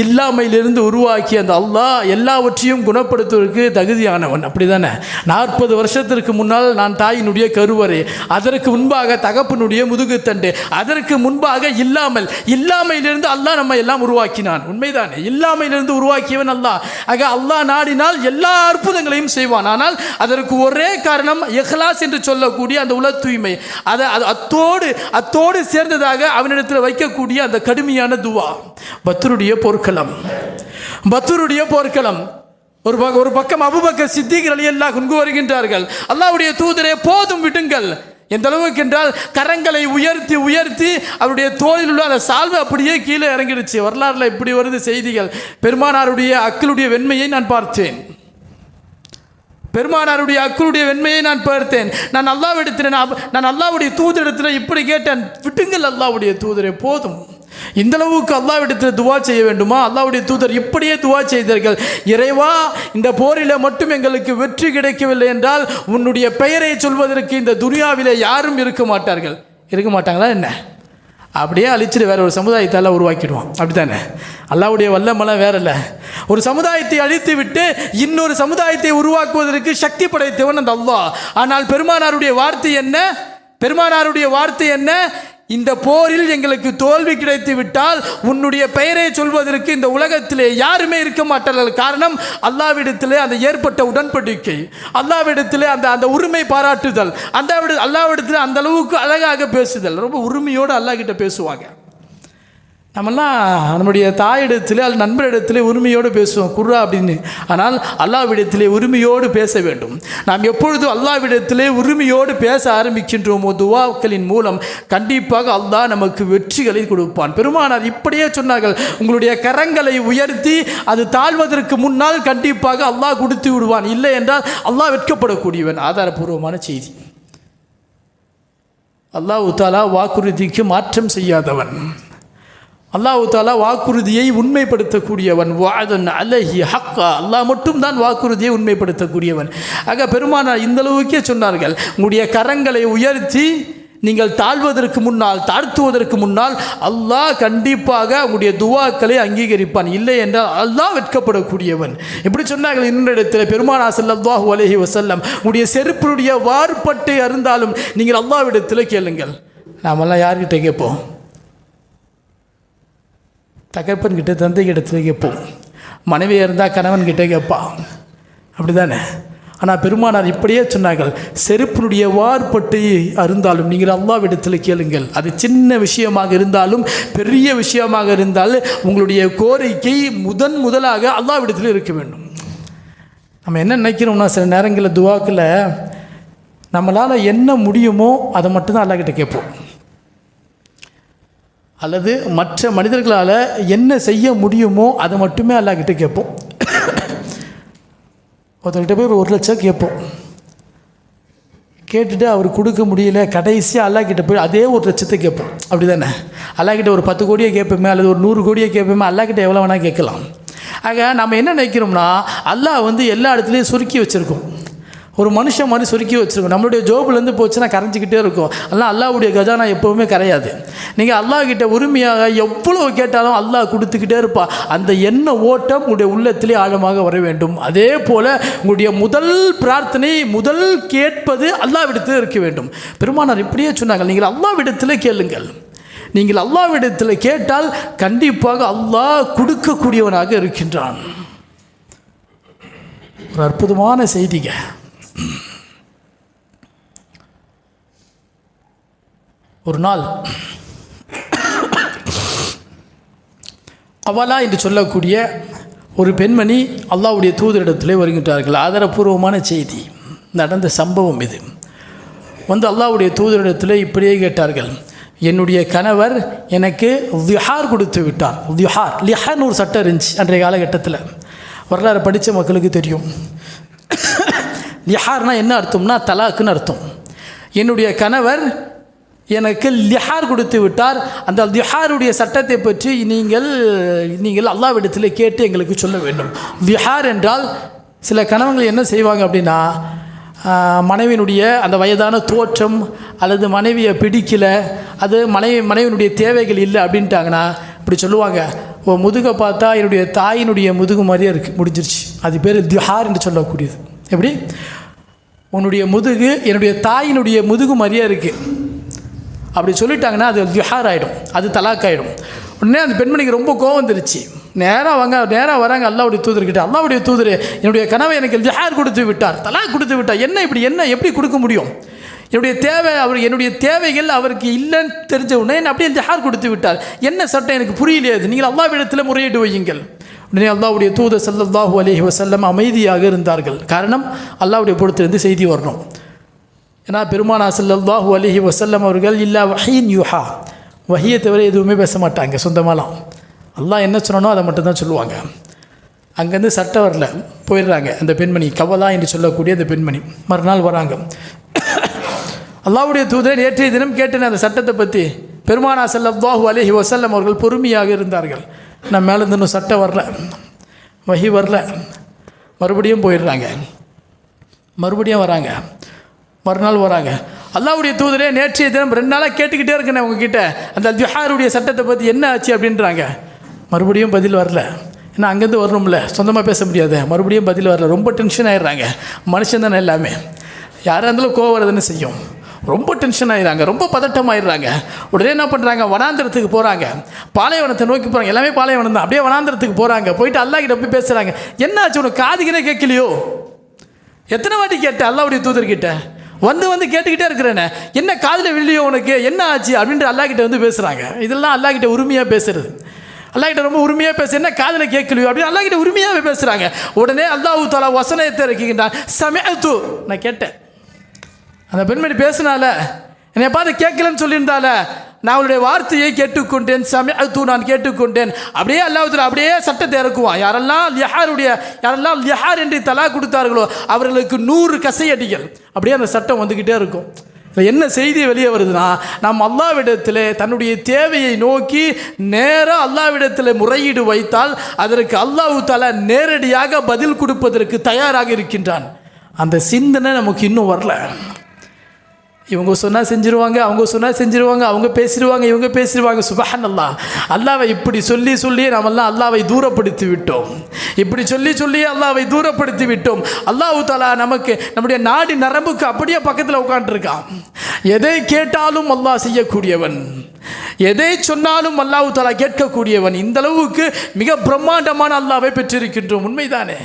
இல்லாமையிலிருந்து உருவாக்கி அந்த அல்லாஹ் எல்லாவற்றையும் குணப்படுத்துவதற்கு தகுதியானவன். அப்படி தானே? 40 வருஷத்திற்கு முன்னால் நான் தாயினுடைய கருவறை, அதற்கு முன்பாக தகப்பனுடைய முதுகுத்தண்டு, அதற்கு முன்பாக இல்லாமையிலிருந்து அல்லாஹ் நம்ம எல்லாம் உருவாக்கினான். உண்மைதானே? இல்லாமையிலிருந்து உருவாக்கியவன் அல்லாஹ். ஆக அல்லாஹ் நாடினால் எல்லா அற்புதங்களையும் செய்வான். ஆனால் அதற்கு ஒரே காரணம் இஹ்லாஸ் என்று சொல்லக்கூடிய அந்த உலக தூய்மை. அத்தோடு சேர்ந்ததாக அவனிடத்தில் வைக்கக்கூடிய அந்த கடுமையான துவா. பத்ருடைய போர்க்களம். ஒரு பக்கம் அபூபக்கர் சித்திக் ரலியல்லாஹு அன்ஹு வருகின்றார்கள். அல்லாஹ்வுடைய தூதரே போதும் விடுங்கள். எந்த அளவுக்கு என்றால் கரங்களை உயர்த்தி அவருடைய தோளில் உள்ள அந்த சால்வை அப்படியே கீழே இறங்கிடுச்சு. வரலாறுல இப்படி வருது செய்திகள். பெருமானாருடைய அக்களுடைய வெண்மையை நான் பார்த்தேன். நான் பார்த்தேன். நான் அல்லாஹ்வுடைய தூதரிடத்தில் இப்படி கேட்டேன், விட்டுங்கள் அல்லாஹ்வுடைய தூதரே போதும். இந்த அளவுக்கு அல்லாஹ்விடத்தில் துவா செய்ய வேண்டுமா? அல்லாஹ்வுடைய தூதர் இப்படியே துவா செய்தார்கள். இறைவா, இந்த போரில் மட்டும் எங்களுக்கு வெற்றி கிடைக்கவில்லை என்றால் உன்னுடைய பெயரை சொல்வதற்கு இந்த துனியாவிலே யாரும் இருக்க மாட்டாங்களா என்ன? அப்படியே அழிச்சிட்டு வேற ஒரு சமுதாயத்தால் உருவாக்கிடுவான். அப்படி தானே? அல்லாஹ்வுடைய வல்லமெல்லாம் வேற இல்லை. ஒரு சமுதாயத்தை அழித்து விட்டு இன்னொரு சமுதாயத்தை உருவாக்குவதற்கு சக்தி படைத்தவன் அந்த அல்லாஹ். ஆனால் பெருமானாருடைய வார்த்தை என்ன? இந்த போரில் எங்களுக்கு தோல்வி கிடைத்து விட்டால் உன்னுடைய பெயரை சொல்வதற்கு இந்த உலகத்திலே யாருமே இருக்க மாட்டார்கள். காரணம், அல்லாஹ்விடத்திலே அந்த ஏற்பட்ட உடன்படிக்கை, அல்லாஹ்விடத்திலே அந்த அந்த உரிமை பாராட்டுதல், அல்லாஹ்விடத்திலே அந்த அளவுக்கு அழகாக பேசுதல், ரொம்ப உரிமையோடு அல்லாஹ் கிட்ட பேசுவாங்க. நம்மெல்லாம் நம்முடைய தாயிடத்திலே அல்லது நண்பரிடத்திலே உரிமையோடு பேசுவோம் குர்ரா அப்படின்னு. ஆனால் அல்லாஹ்விடத்திலே உரிமையோடு பேச வேண்டும். நாம் எப்பொழுது அல்லாஹ்விடத்திலே உரிமையோடு பேச ஆரம்பிக்கின்றோமோ துவாக்களின் மூலம் கண்டிப்பாக அல்லாஹ் நமக்கு வெற்றிகளை கொடுப்பான். பெருமானார் இப்படியே சொன்னார்கள், உங்களுடைய கரங்களை உயர்த்தி அது தாழ்வதற்கு முன்னால் கண்டிப்பாக அல்லாஹ் கொடுத்து விடுவான், இல்லை என்றால் அல்லாஹ் வெட்கப்படக்கூடியவன். ஆதாரபூர்வமான செய்தி. அல்லாஹ் தஆலா வாக்குறுதிக்கு மாற்றம் செய்யாதவன். அல்லாஹ் தஆலா வாக்குறுதியை உண்மைப்படுத்தக்கூடியவன். வஅதன் அலைஹி ஹக்கா, அல்லாஹ் மட்டும்தான் வாக்குறுதியை உண்மைப்படுத்தக்கூடியவன். ஆக பெருமானார் இந்த அளவுக்கே சொன்னார்கள், உங்களுடைய கரங்களை உயர்த்தி நீங்கள் தாழ்வதற்கு முன்னால், தாழ்த்துவதற்கு முன்னால் அல்லாஹ் கண்டிப்பாக உங்களுடைய துவாக்களை அங்கீகரிப்பான், இல்லை என்றால் அல்லாஹ் வெட்கப்படக்கூடியவன். இப்படி சொன்னார்கள். இன்னொரு இடத்துல பெருமானார் ஸல்லல்லாஹு அலைஹி வஸல்லம், உங்களுடைய செருப்பினுடைய வார்பட்டை அருந்தாலும் நீங்கள் அல்லாஹ்விடத்தில் கேளுங்கள். நாமெல்லாம் யார்கிட்ட கேட்போம்? தகப்பன்கிட்ட, தந்தை கிட்ட கேட்போம். மனைவியாக இருந்தால் கணவன்கிட்ட கேட்பான், அப்படி தானே? ஆனால் பெருமானார் இப்படியே சொன்னார்கள், செருப்பினுடைய வார்பட்டையை அருந்தாலும் நீங்கள் அல்லாஹ்விடத்தில் கேளுங்கள். அது சின்ன விஷயமாக இருந்தாலும் பெரிய விஷயமாக இருந்தாலும் உங்களுடைய கோரிக்கை முதலாக அல்லாஹ்விடத்தில் இருக்க வேண்டும். நம்ம என்ன நினைக்கிறோம்னா, சில நேரங்களில் துவாக்கில் நம்மளால் என்ன முடியுமோ அதை மட்டும்தான் அல்லாஹ்கிட்ட கேட்போம், அல்லது மற்ற மனிதர்களால் என்ன செய்ய முடியுமோ அதை மட்டுமே அல்லாஹ்கிட்ட கேட்போம். ஒருத்தர்கிட்ட போய் 1 லட்சம் கேட்போம், கேட்டுட்டு அவர் கொடுக்க முடியல, கடைசியாக அல்லாஹ்கிட்ட போய் அதே 1 லட்சத்தை கேட்போம், அப்படி தானே? அல்லாஹ்கிட்ட ஒரு 10 கோடியை கேட்போமே, அல்லது ஒரு 100 கோடியை கேட்போமே, அல்லாஹ்கிட்ட எவ்வளோ வேணால் கேட்கலாம். ஆக நம்ம என்ன நினைக்கிறோம்னா, அல்லாஹ் எல்லா இடத்துலையும் சுருக்கி வச்சுருக்கோம், ஒரு மனுஷன் மாதிரி சுருக்கி வச்சுருக்கோம். நம்மளுடைய ஜோபிலேருந்து போச்சுன்னா கரைஞ்சிக்கிட்டே இருக்கும். அல்லாஹ்வுடைய கஜானா எப்போவுமே கரையாது. நீங்கள் அல்லாஹ்கிட்ட உரிமையாக எவ்வளோ கேட்டாலும் அல்லாஹ் கொடுத்துக்கிட்டே இருப்பா. அந்த எண்ண ஓட்டம் உங்களுடைய உள்ளத்திலே ஆழமாக வர வேண்டும். அதே போல் உங்களுடைய முதல் பிரார்த்தனை, முதல் கேட்பது அல்லாஹ்விடத்தில் இருக்க வேண்டும். பெருமானார் இப்படியே சொன்னாங்க, நீங்கள் அல்லாஹ்விடத்தில் கேளுங்கள். நீங்கள் அல்லாஹ்விடத்தில் கேட்டால் கண்டிப்பாக அல்லாஹ் கொடுக்கக்கூடியவனாக இருக்கின்றான். ஒரு அற்புதமான செய்திங்க. ஒரு நாள் அவலா என்று சொல்லக்கூடிய ஒரு பெண்மணி அல்லாஹ்வுடைய தூதரிடத்திலே வருகின்றார்கள். ஆதாரபூர்வமான செய்தி, நடந்த சம்பவம் இது. அல்லாஹ்வுடைய தூதரிடத்திலே இப்படியே கேட்டார்கள், என்னுடைய கணவர் எனக்கு திஹார் கொடுத்து விட்டார். லிஹார்னு ஒரு சட்டம் இருந்துச்சு அன்றைய காலகட்டத்தில். வரலாறு படித்த மக்களுக்கு தெரியும். லிஹார்னா என்ன அர்த்தம்னா தலாக்குன்னு அர்த்தம். என்னுடைய கணவர் எனக்கு லிஹார் கொடுத்து விட்டார். அந்த லிஹாருடைய சட்டத்தை பற்றி நீங்கள் அல்லாஹ்விடத்தில் கேட்டு எங்களுக்கு சொல்ல வேண்டும். லிஹார் என்றால் சில கணவர்கள் என்ன செய்வாங்க அப்படின்னா, மனைவியினுடைய அந்த வயதான தோற்றம் அல்லது மனைவியை பிடிக்கல, அது மனைவியினுடைய தேவைகள் இல்லை அப்படின்ட்டாங்கன்னா இப்படி சொல்லுவாங்க, முதுகை பார்த்தா என்னுடைய தாயினுடைய முதுகு மாதிரியே இருக்குது, முடிஞ்சிருச்சு. அது பேர் திஹார் என்று சொல்லக்கூடியது. எப்படி? உன்னுடைய முதுகு என்னுடைய தாயினுடைய முதுகு மாதிரியே இருக்குது அப்படி சொல்லிட்டாங்கன்னா அது திஹார் ஆகிடும், அது தலாக் ஆகிடும். உடனே அந்த பெண்மணிக்கு ரொம்ப கோபம் வந்துருச்சு. நேராக வராங்க அல்லாஹ்வுடைய தூதர்கிட்ட. அல்லாஹ்வுடைய தூதர், என்னுடைய கனவை எனக்கு திஹார் கொடுத்து விட்டார், தலாக் கொடுத்து விட்டார். என்ன எப்படி கொடுக்க முடியும்? என்னுடைய தேவைகள் அவருக்கு இல்லைன்னு தெரிஞ்ச உடனே அப்படியே திஹார் கொடுத்து விட்டார். என்ன சட்டம் எனக்கு புரியலையாது, நீங்கள் அல்லாஹ்விடத்தில் முறையிட்டு வையுங்கள். உடனே அல்லாஹ்வுடைய தூதர் ஸல்லல்லாஹு அலைஹி வஸல்லம் அமைதியாக இருந்தார்கள். காரணம், அல்லாஹ்வுடைய பொறுத்திலிருந்து செய்தி வரணும். ஏன்னா பெருமானார் ஸல்லல்லாஹு அலைஹி வஸல்லம் அவர்கள் இல்லா வஹீன் யுஹா, வஹியை தவிர எதுவுமே பேச மாட்டாங்க சொந்தமாலாம். அல்லாஹ் என்ன சொன்னானோ அதை மட்டும்தான் சொல்லுவாங்க. அங்கேருந்து சட்டம் வரல, போயிடுறாங்க. அந்த பெண்மணி கவலா என்று சொல்லக்கூடிய அந்த பெண்மணி மறுநாள் வராங்க. அல்லாஹ்வுடைய தூதர் நேற்றைய தினம் கேட்டேன் அந்த சட்டத்தை பற்றி. பெருமானார் ஸல்லல்லாஹு அலைஹி வஸல்லம் அவர்கள் பொறுமையாக இருந்தார்கள். நம்ம மேலேருந்து இன்னும் சட்டம் வரல, வஹி வரல. மறுபடியும் போயிடுறாங்க, மறுபடியும் வராங்க, மறுநாள் வராங்க. அல்லாஹ்வுடைய தூதரே நேற்றைய தினம் 2 நாளாக கேட்டுக்கிட்டே இருக்கேன் உங்ககிட்ட அந்த திஹாருடைய சட்டத்தை பற்றி என்ன ஆச்சு அப்படின்றாங்க. மறுபடியும் பதில் வரல. ஏன்னா அங்கேருந்து வரணும்ல, சொந்தமாக பேச முடியாது. மறுபடியும் பதில் வரல. ரொம்ப டென்ஷன் ஆகிடுறாங்க. மனுஷன் தானே எல்லாமே, யாராக இருந்தாலும் கோவம் வரதுன்னு செய்யும். ரொம்ப டென்ஷன் ஆகிடுறாங்க, ரொம்ப பதட்டமாயிடுறாங்க. உடனே என்ன பண்ணுறாங்க, வனாந்திரத்துக்கு போகிறாங்க. பாலைவனத்தை நோக்கி போகிறாங்க. எல்லாமே பாலைவனம் தான். அப்படியே வனாந்திரத்துக்கு போகிறாங்க. போயிட்டு அல்லாஹ் கிட்ட போய் பேசுகிறாங்க. என்ன ஆச்சு, உனக்கு காதுகினே கேட்கலையோ? எத்தனை வாட்டி கேட்ட அல்லாஹ்வுடைய தூதர்கிட்ட? வந்து கேட்டுக்கிட்டே இருக்கிறேனே, என்ன காதில் வில்லையோ உனக்கு, என்ன ஆச்சு அப்படின்ட்டு அல்லாஹ் கிட்ட வந்து பேசுகிறாங்க. இதெல்லாம் அல்லாஹ் கிட்ட உரிமையாக பேசுறது. அல்லாஹ் கிட்ட ரொம்ப உரிமையாக பேச, என்ன காதில் கேட்கலையோ அப்படின்னு அல்லாஹ் கிட்ட உரிமையாகவே பேசுகிறாங்க. உடனே அல்லாஹ் தஆலா வசனத்தை இறக்கின்றான், சமஅத்து, நான் கேட்டேன். அந்த பெண்மணி பேசினால, என்னை பார்த்து கேட்கலன்னு சொல்லியிருந்தால, நான் அவளுடைய வார்த்தையை கேட்டுக்கொண்டேன், சமஅத்து, நான் கேட்டுக்கொண்டேன். அப்படியே அல்லாஹ் தஆலா அப்படியே சட்டத்தை இறக்குவான். யாரெல்லாம் லிஹார் என்று தலா கொடுத்தார்களோ அவர்களுக்கு 100 கசையடிகள். அப்படியே அந்த சட்டம் வந்துக்கிட்டே இருக்கும். என்ன செய்தி வெளியே வருதுன்னா, நாம் அல்லாஹ்விடத்தில் தன்னுடைய தேவையை நோக்கி நேராக அல்லாஹ்விடத்தில் முறையீடு வைத்தால் அதற்கு அல்லாஹ் தஆலா நேரடியாக பதில் கொடுப்பதற்கு தயாராக இருக்கின்றான். அந்த சிந்தனை நமக்கு இன்னும் வரல. இவங்க சொன்னால் செஞ்சிருவாங்க, அவங்க சொன்னால் செஞ்சிருவாங்க, அவங்க பேசிடுவாங்க, இவங்க பேசிடுவாங்க. சுப்ஹானல்லாஹ், அல்லாஹ்வை இப்படி சொல்லி சொல்லி நாமெல்லாம் அல்லாஹ்வை தூரப்படுத்தி விட்டோம். இப்படி சொல்லி சொல்லி அல்லாஹ்வை தூரப்படுத்தி விட்டோம். அல்லாஹ் தஆலா நமக்கு நம்முடைய நாடி நரம்புக்கு அப்படியே பக்கத்தில் உட்காந்துருக்கான். எதை கேட்டாலும் அல்லாஹ் செய்யக்கூடியவன், எதை சொன்னாலும் அல்லாஹ் தஆலா கேட்கக்கூடியவன். இந்த அளவுக்கு மிக பிரம்மாண்டமான அல்லாஹ்வை பெற்றிருக்கின்றோம். உண்மைதானே?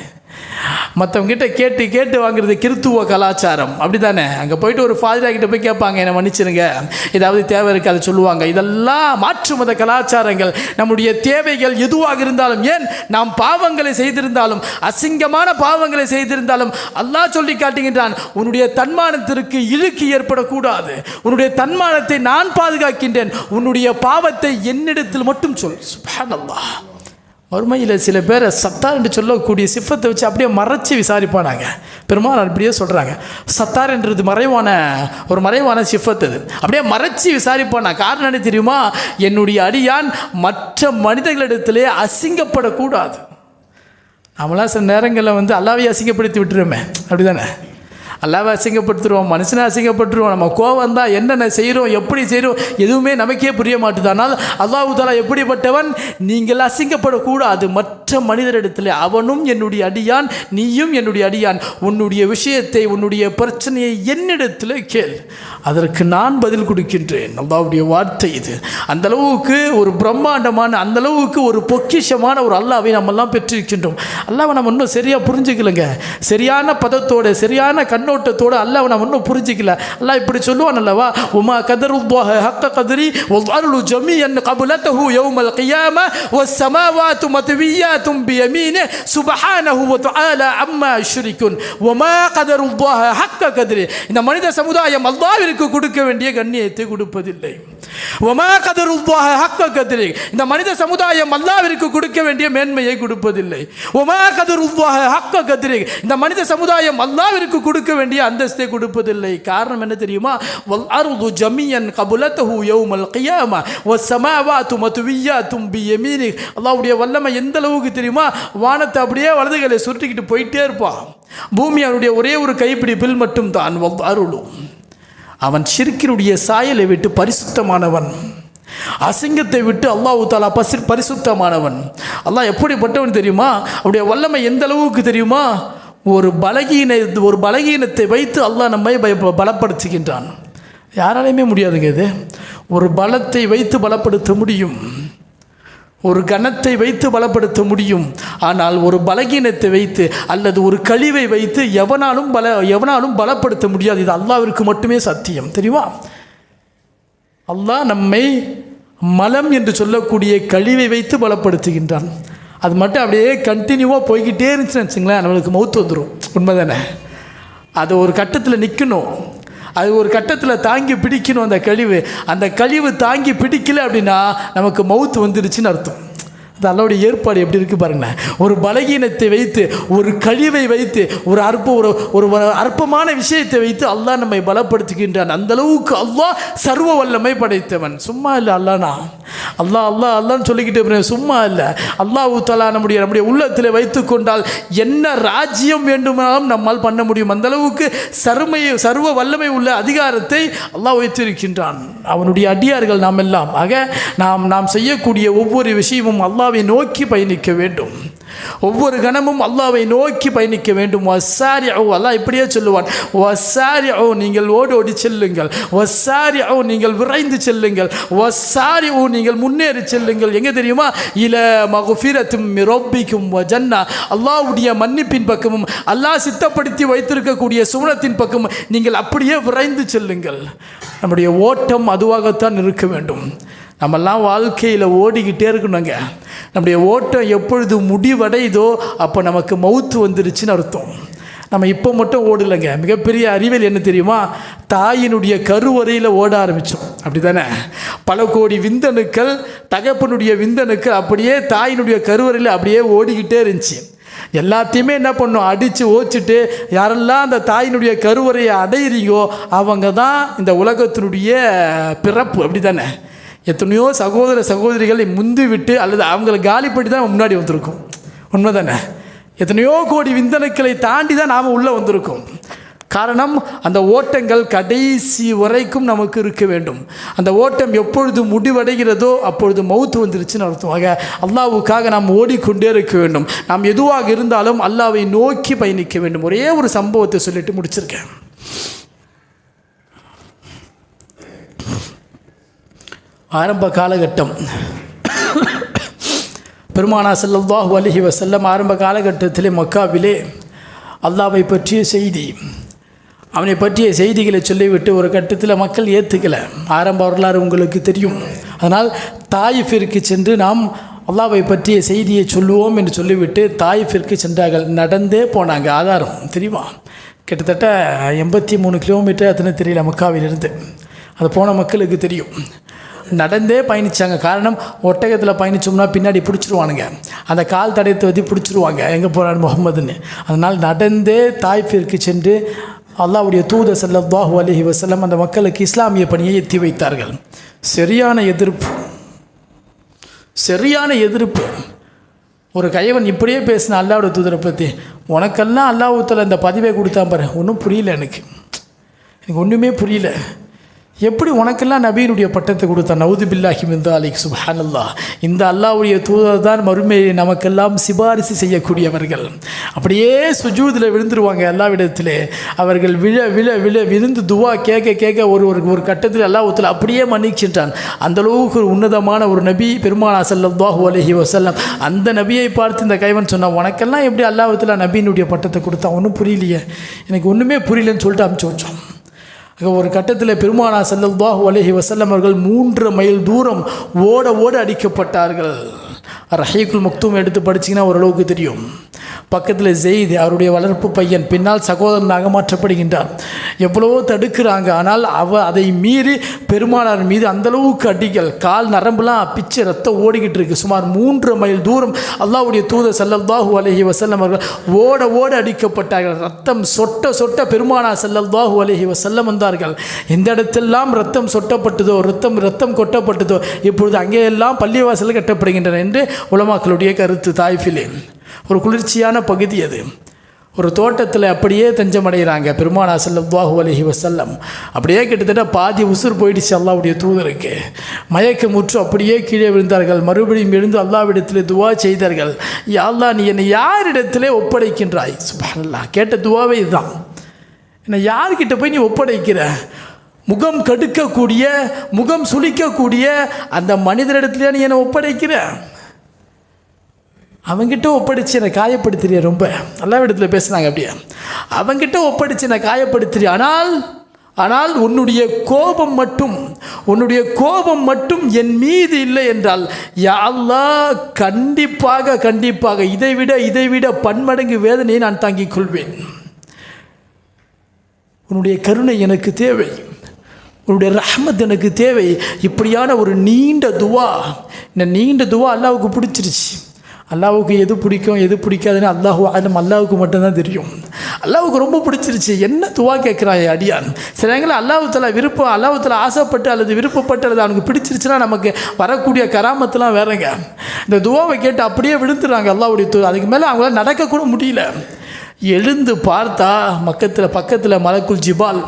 மற்றவங்கிட்ட கேட்டு கேட்டு வாங்குறது கிறித்துவ கலாச்சாரம், அப்படி தானே? அங்கே போயிட்டு ஒரு ஃபாதரா கிட்ட போய் கேட்பாங்க, என்னை மன்னிச்சிருங்க, ஏதாவது தேவை இருக்குது, அதை சொல்லுவாங்க. இதெல்லாம் மாற்று மத கலாச்சாரங்கள். நம்முடைய தேவைகள் எதுவாக இருந்தாலும், ஏன் நாம் பாவங்களை செய்திருந்தாலும், அசிங்கமான பாவங்களை செய்திருந்தாலும் அல்லாஹ் சொல்லி காட்டுகின்றான், உன்னுடைய தன்மானத்திற்கு இழுக்கு ஏற்படக்கூடாது, உன்னுடைய தன்மானத்தை நான் பாதுகாக்கின்றேன், உன்னுடைய பாவத்தை என்னிடத்தில் மட்டும் சொல். சுப்ஹானல்லாஹ். மறுமையில் சில பேரை சத்தார் என்று சொல்லக்கூடிய சிஃபத்தை வச்சு அப்படியே மறைச்சி விசாரிப்பானாங்க. பெருமானார் அப்படியே சொல்கிறாங்க, சத்தார் என்றது மறைவான சிஃபத். அது அப்படியே மறைச்சி விசாரிப்பானா. காரணம் என்ன தெரியுமா? என்னுடைய அடியான் மற்ற மனிதர்களிடத்திலே அசிங்கப்படக்கூடாது. நம்மளாம் சில நேரங்களில் அல்லாஹ்வை அசிங்கப்படுத்தி விட்டுருமே, அப்படி தானே? அல்லாஹ்வை அசிங்கப்படுத்துருவோம், மனுஷனை அசிங்கப்பட்டுருவோம். நம்ம கோவம் தான் என்னென்ன செய்கிறோம், எப்படி செய்கிறோம், எதுவுமே நமக்கே புரிய மாட்டுது. ஆனால் அல்லாஹ் தஆலா எப்படிப்பட்டவன்? நீங்கள் அசிங்கப்படக்கூடாது மற்ற மனிதரிடத்தில். அவனும் என்னுடைய அடியான், நீயும் என்னுடைய அடியான். உன்னுடைய விஷயத்தை, உன்னுடைய பிரச்சனையை என்னிடத்தில் கேள், அதற்கு நான் பதில் கொடுக்கின்றேன். அல்லாஹ்வுடைய வார்த்தை இது. அந்தளவுக்கு ஒரு பிரம்மாண்டமான, அந்தளவுக்கு ஒரு பொக்கிஷமான ஒரு அல்லாஹ்வை நம்மெல்லாம் பெற்றிருக்கின்றோம். அல்லாஹ்வை நம்ம இன்னும் சரியாக புரிஞ்சுக்கலங்க. சரியான பதத்தோடு, சரியான கண்ணோட்டத்தோடு அல்லாஹ்வை நம்ம இன்னும் புரிஞ்சிக்கல. அல்லாஹ் இப்படி சொல்லுவான் அல்லவா, உமா கதருல்லாஹ ஹக்க கத்ரி வல் அர்லு ஜமீஅன் கப்லதஹு யௌமல் கியாமா வஸ் ஸமாவாத்து மத்வியாத்தும் பியமீனி சுப்ஹானஹு வ தஆலா அம்மா யுஷ்ரிகுன் வமா கதருல்லாஹ ஹக்க கத்ரி. இந்த மனித சமுதாயம் அல்லாஹ்விற்கு கொடுக்க வேண்டிய கண்ணியத்தை கொடுப்பதில்லை. வமா கதருல்லாஹ ஹக்க கத்ரி. இந்த மனித சமுதாயம் அல்லாஹ்விற்கு கொடுக்க வேண்டிய மேன்மையை கொடுப்பதில்லை. வமா கதருல்லாஹ ஹக்க கத்ரி. இந்த மனித சமுதாயம் அல்லாஹ்விற்கு கொடுக்க வேண்டிய அந்தஸ்தை கொடுப்பதில்லை. காரணம் என்ன தெரியுமா? வல் அர்து ஜமீஅன் கப்லதஹு யௌமல் கியாமா வஸ் ஸமாவாத்து மத்வியாத்தும் பியமீனி. அல்லாஹ்வுடைய வல்லமை எந்த அளவுக்கு தெரியுமா? வானத்தை அப்படியே வலதுகளை சுருட்டிக்கிட்டு போயிட்டே இருப்பான். பூமி அவனுடைய ஒரே ஒரு கைப்பிடிப்பில் மட்டும் தான். வல் அருளு, அவன் ஷிர்கினுடைய சாயலை விட்டு பரிசுத்தமானவன், அசிங்கத்தை விட்டு அல்லாஹ் தஆலா பரிசுத்தமானவன். அல்லாஹ் எப்படிப்பட்டவன் தெரியுமா? அவருடைய வல்லமை எந்த அளவுக்கு தெரியுமா? ஒரு பலகீனத்தை வைத்து அல்லாஹ் நம்மை பலப்படுத்துகின்றான். யாராலையுமே முடியாதுங்க இது. ஒரு பலத்தை வைத்து பலப்படுத்த முடியும், ஒரு கணத்தை வைத்து பலப்படுத்த முடியும். ஆனால் ஒரு பலகீனத்தை வைத்து அல்லது ஒரு கழிவை வைத்து எவனாலும் பலப்படுத்த முடியாது. இது அல்லாஹ்விற்கு மட்டுமே சத்தியம். தெரியுமா? அல்லாஹ் நம்மை மலம் என்று சொல்லக்கூடிய கழிவை வைத்து பலப்படுத்துகின்றான். அது மட்டும் அப்படியே கண்டினியூவாக போய்கிட்டே இருந்துச்சுன்னு வச்சுங்களேன், நம்மளுக்கு மவுத்து வந்துடும். உண்மை தானே? அது ஒரு கட்டத்தில் நிற்கணும், அது ஒரு கட்டத்தில் தாங்கி பிடிக்கணும். அந்த கழிவு தாங்கி பிடிக்கல அப்படின்னா நமக்கு மவுத்து வந்துடுச்சுன்னு அர்த்தம். அது அல்லாஹ்வுடைய ஏற்பாடு எப்படி இருக்குது பாருங்களேன். ஒரு பலகீனத்தை வைத்து, ஒரு கழிவை வைத்து, ஒரு அற்பமான விஷயத்தை வைத்து அல்லாஹ் நம்மை பலப்படுத்துகின்றான். அந்தளவுக்கு அல்லாஹ் சர்வ வல்லமை படைத்தவன். சும்மா இல்லை அல்லாஹ்னா, அல்லாஹ்னு சொல்லிக்கிட்டு சும்மா இல்லை. அல்லாஹ் தஆலா நம்முடைய உள்ளத்தில் வைத்து கொண்டால் என்ன ராஜ்யம் வேண்டுமானாலும் நம்மால் பண்ண முடியும். அந்தளவுக்கு சர்வ வல்லமை உள்ள அதிகாரத்தை அல்லாஹ் வைத்திருக்கின்றான். அவனுடைய அடியார்கள் நாம் எல்லாம். ஆக நாம் செய்யக்கூடிய ஒவ்வொரு விஷயமும் அல்லாஹ் அல்லாஹ்வை நோக்கி பயணிக்க வேண்டும். ஒவ்வொரு கணமும் அல்லாஹ்வை நோக்கி பயணிக்க வேண்டும். வஸ்ஸாரிஉ, அல்லாஹ் இப்படியே சொல்லுவான், வஸ்ஸாரிஉ நீங்கள் ஓடோடி செல்லுங்கள், வஸ்ஸாரிஉ நீங்கள் விரைந்து செல்லுங்கள், வஸ்ஸாரிஉ நீங்கள் முன்னேறி செல்லுங்கள். எங்கே தெரியுமா? இல மக்ஃபிரத்தும் மின் ரப்பிக்கும் வ ஜன்னா, அல்லாஹ்வுடைய மன்னிப்பின் பக்கமும் அல்லாஹ் சித்தப்படுத்தி வைத்திருக்கக்கூடிய சுவனத்தின் பக்கமும் நீங்கள் அப்படியே விரைந்து செல்லுங்கள். நம்முடைய ஓட்டம் அதுவாகத்தான் இருக்க வேண்டும். நம்மெல்லாம் வாழ்க்கையில் ஓடிக்கிட்டே இருக்கணுங்க. நம்முடைய ஓட்டம் எப்பொழுது முடிவடைதோ அப்போ நமக்கு மவுத்து வந்துருச்சுன்னு அர்த்தம். நம்ம இப்போ மட்டும் ஓடலைங்க. மிகப்பெரிய அறிவியல் என்ன தெரியுமா? தாயினுடைய கருவறையில் ஓட ஆரம்பித்தோம், அப்படி தானே? பல கோடி விந்தணுக்கள், தகப்பனுடைய விந்தணுக்கள் அப்படியே தாயினுடைய கருவறையில் அப்படியே ஓடிக்கிட்டே இருந்துச்சு. எல்லாத்தையுமே என்ன பண்ணோம்? அடித்து ஓச்சிட்டு யாரெல்லாம் அந்த தாயினுடைய கருவறையை அடையிறீங்கோ அவங்க தான் இந்த உலகத்தினுடைய பிறப்பு, அப்படி தானே? எத்தனையோ சகோதர சகோதரிகளை முந்தி விட்டு அல்லது அவங்களை காலிப்படி தான் முன்னாடி வந்திருக்கோம், உண்மை தானே? எத்தனையோ கோடி விந்தணுக்களை தாண்டி தான் நாம் உள்ளே வந்திருக்கோம். காரணம், அந்த ஓட்டங்கள் கடைசி வரைக்கும் நமக்கு இருக்க வேண்டும். அந்த ஓட்டம் எப்பொழுது முடிவடைகிறதோ அப்பொழுது மவுத்து வந்துருச்சுன்னு அர்த்தம். ஆக அல்லாஹ்வுக்காக நாம் ஓடிக்கொண்டே இருக்க வேண்டும். நாம் எதுவாக இருந்தாலும் அல்லாஹ்வை நோக்கி பயணிக்க வேண்டும். ஒரே ஒரு சம்பவத்தை சொல்லிட்டு முடிச்சிருக்கேன். ஆரம்ப காலகட்டம், பெருமானார் ஸல்லல்லாஹு அலைஹி வஸல்லம் ஆரம்ப காலகட்டத்திலே மக்காவிலே அல்லாஹ்வை பற்றிய செய்தி, அவனை பற்றிய செய்திகளை சொல்லிவிட்டு ஒரு கட்டத்தில் மக்கள் ஏற்றுக்கலை. ஆரம்ப வரலாறு உங்களுக்கு தெரியும். அதனால் தாயிஃபிற்கு சென்று நாம் அல்லாஹ்வை பற்றிய செய்தியை சொல்லுவோம் என்று சொல்லிவிட்டு தாயிஃபிற்கு சென்றார்கள். நடந்தே போனாங்க. ஆதாரம் தெரியுமா? கிட்டத்தட்ட 83 கிலோமீட்டர் அத்தனை தெரியல மக்காவிலிருந்து. அது போன மக்களுக்கு தெரியும். நடந்தே பயணித்தாங்க. காரணம், ஒட்டகத்தில் பயணித்தோம்னா பின்னாடி பிடிச்சிருவானுங்க, அந்த கால் தடயத்தை வந்து பிடிச்சிருவாங்க, எங்கே போகிறார் முகமதுன்னு. அதனால் நடந்தே தாயிஃபிற்கு சென்று அல்லாஹ்வுடைய தூதர் ஸல்லல்லாஹு அலைஹி வஸல்லம் அந்த மக்களுக்கு இஸ்லாமிய பணியை எத்தி வைத்தார்கள். சரியான எதிர்ப்பு. ஒரு கைவன் இப்படியே பேசின அல்லாஹ்வுடைய தூதரை பற்றி, உனக்கெல்லாம் அல்லாஹ்வுத்தாலா இந்த பதிவை கொடுத்தான் பாரு, ஒன்றும் புரியல, எனக்கு ஒன்றுமே புரியல. எப்படி உனக்கெல்லாம் நபியினுடைய பட்டத்தை கொடுத்தான்? நவுது பில்லாஹி மின் தாலிக். சுப்ஹானல்லாஹ். இந்த அல்லாஹ்வுடைய தூதர் தான் மறுமையை நமக்கெல்லாம் சிபாரிசு செய்யக்கூடியவர்கள். அப்படியே சுஜூதில் விழுந்துருவாங்க அல்லாஹ்விடத்திலே. அவர்கள் விழ விழ விழ விழுந்து துவா கேட்க ஒரு கட்டத்தில் அல்லாஹ்வுத்தாலா அப்படியே மன்னிக்கின்றான். அந்தளவுக்கு ஒரு உன்னதமான ஒரு நபி பெருமானார் ஸல்லல்லாஹு அலைஹி வஸல்லம். அந்த நபியை பார்த்து இந்த கைவன் சொன்னான், உனக்கெல்லாம் எப்படி அல்லாஹ்வுத்தாலா நபியினுடைய பட்டத்தை கொடுத்தான்? ஒன்றும் புரியலையே, எனக்கு ஒன்றுமே புரியலன்னு சொல்லிட்டு அனுப்பிச்சு வச்சோம். ஒரு கட்டத்தில் பெருமானார் ஸல்லல்லாஹு அலைஹி வஸல்லம் அவர்கள் 3 மைல் தூரம் ஓட அடிக்கப்பட்டார்கள். ரஹீக்குல் மக்தூம் எடுத்து படிச்சிங்கன்னா ஓரளவுக்கு தெரியும். பக்கத்தில் ஜெயித், அவருடைய வளர்ப்பு பையன், பின்னால் சகோதரனாக மாற்றப்படுகின்றார். எவ்வளவோ தடுக்கிறாங்க. ஆனால் அதை மீறி பெருமானார் மீது அந்தளவுக்கு அடிகள், கால் நரம்புலாம் பிச்சு ரத்தம் ஓடிக்கிட்டு இருக்கு. சுமார் 3 மைல் தூரம் அல்லாஹ்வுடைய தூதர் ஸல்லல்லாஹு அலைஹி வஸல்லம் அவர்கள் ஓட அடிக்கப்பட்டார்கள். ரத்தம் சொட்ட பெருமானார் ஸல்லல்லாஹு அலைஹி வஸல்லம் வந்தார்கள். எந்த இடத்தெல்லாம் ரத்தம் சொட்டப்பட்டதோ, ரத்தம் கொட்டப்பட்டதோ, இப்பொழுது அங்கேயெல்லாம் பள்ளிவாசல் கட்டப்படுகின்றன என்று உலமாக்களுடைய கருத்து. தாயிஃபிலே ஒரு குளிர்ச்சியான பகுதி அது. ஒரு தோட்டத்தில் அப்படியே தஞ்சமடைகிறாங்க பெருமானார் ஸல்லல்லாஹு அலைஹி வஸல்லம். அப்படியே கிட்டத்தட்ட பாதி உசுர் போயிடுச்சு அல்லாஹ்வுடைய தூதருக்கு. மயக்கமுற்று அப்படியே கீழே விழுந்தார்கள். மறுபடியும் எழுந்து அல்லாஹ்விடத்தில் துவா செய்தார்கள். யா அல்லாஹ், நீ என்னை யாரிடத்திலே ஒப்படைக்கின்றாய்? சுப்ஹானல்லாஹ். கேட்ட துவாவே இதுதான். என்னை யார்கிட்ட போய் நீ ஒப்படைக்கிற? முகம் கடுக்கக்கூடிய, முகம் சுளிக்கக்கூடிய அந்த மனிதரிடத்துலையா நீ என்னை ஒப்படைக்கிற? அவங்கிட்ட ஒப்படைச்சு என்னை காயப்படுத்துறிய. ரொம்ப நல்லா இடத்துல பேசுனாங்க. அப்படியே அவங்கிட்ட ஒப்படைச்சு என்னை காயப்படுத்துறிய. ஆனால் உன்னுடைய கோபம் மட்டும் என் மீது இல்லை என்றால், யா அல்லாஹ், கண்டிப்பாக இதைவிட பன்மடங்கு வேதனையை நான் தாங்கிக் கொள்வேன். உன்னுடைய கருணை எனக்கு தேவை, உன்னுடைய ரஹ்மத் எனக்கு தேவை. இப்படியான ஒரு நீண்ட துவா. இந்த நீண்ட துவா அல்லாஹ்வுக்கு பிடிச்சிருச்சு. அல்லாஹ்வுக்கு எது பிடிக்கும் எது பிடிக்காதுன்னு அல்லாஹ்வுக்கு மட்டும்தான் தெரியும். அல்லாஹ்வுக்கு ரொம்ப பிடிச்சிருச்சு. என்ன துவா கேட்குறான் அடியான்? சில நேரங்களில் அல்லாஹ்வுத்தாலா ஆசைப்பட்டு அல்லது விருப்பப்பட்டு அல்லது அவனுக்கு பிடிச்சிருச்சுன்னா நமக்கு வரக்கூடிய கராமத்தெலாம் வேறங்க. இந்த துவாவை கேட்டு அப்படியே விழுந்துடுறாங்க அல்லாஹ்வுடைய தூதர். அதுக்கு மேலே அவங்களால நடக்கக்கூட முடியல. எழுந்து பார்த்தா பக்கத்தில் மலக்குல் ஜிபால்,